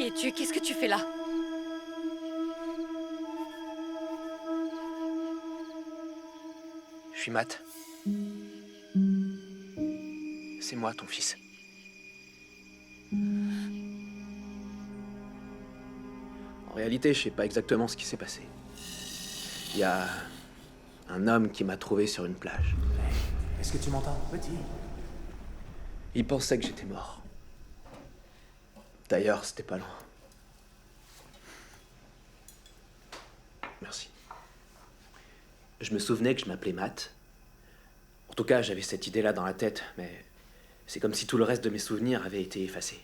es-tu? Qu'est-ce que tu fais là? Je suis Matt. C'est moi, ton fils. En réalité, je sais pas exactement ce qui s'est passé. Il y a un homme qui m'a trouvé sur une plage. Est-ce que tu m'entends, petit? Il pensait que j'étais mort. D'ailleurs, c'était pas loin. Merci. Je me souvenais que je m'appelais Matt. En tout cas, j'avais cette idée-là dans la tête, mais c'est comme si tout le reste de mes souvenirs avait été effacé.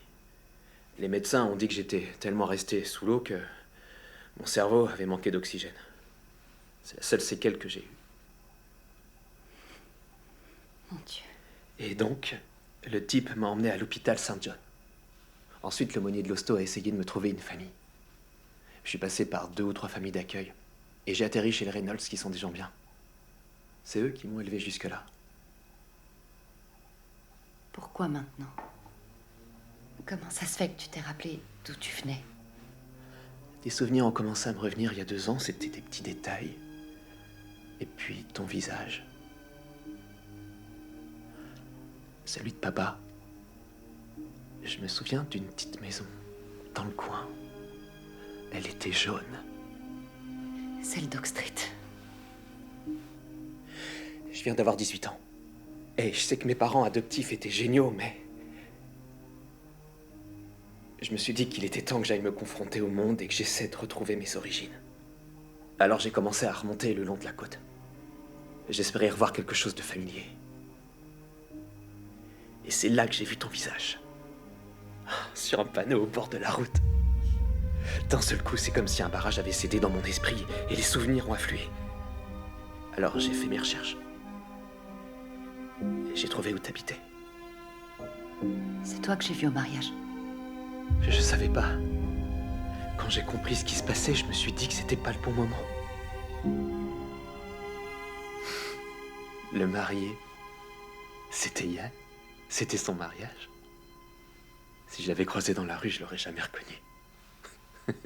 Les médecins ont dit que j'étais tellement resté sous l'eau que mon cerveau avait manqué d'oxygène. C'est la seule séquelle que j'ai eue. Mon Dieu. Et donc, le type m'a emmené à l'hôpital Saint-John. Ensuite, l'aumônier de l'hosto a essayé de me trouver une famille. Je suis passé par 2 ou 3 familles d'accueil. Et j'ai atterri chez les Reynolds, qui sont des gens bien. C'est eux qui m'ont élevé jusque-là. Pourquoi maintenant? Comment ça se fait que tu t'es rappelé d'où tu venais? Des souvenirs ont commencé à me revenir il y a 2 ans, c'était des petits détails. Et puis ton visage. Celui de papa. Je me souviens d'une petite maison, dans le coin. Elle était jaune. Celle d'Oak Street. Je viens d'avoir 18 ans. Et je sais que mes parents adoptifs étaient géniaux, mais... Je me suis dit qu'il était temps que j'aille me confronter au monde et que j'essaie de retrouver mes origines. Alors j'ai commencé à remonter le long de la côte. J'espérais revoir quelque chose de familier. Et c'est là que j'ai vu ton visage. Sur un panneau au bord de la route. D'un seul coup, c'est comme si un barrage avait cédé dans mon esprit et les souvenirs ont afflué. Alors j'ai fait mes recherches. Et j'ai trouvé où t'habitais. C'est toi que j'ai vu au mariage. Je savais pas. Quand j'ai compris ce qui se passait, je me suis dit que c'était pas le bon moment. Le marié, c'était Yann. C'était son mariage. Si je l'avais croisé dans la rue, je l'aurais jamais reconnu.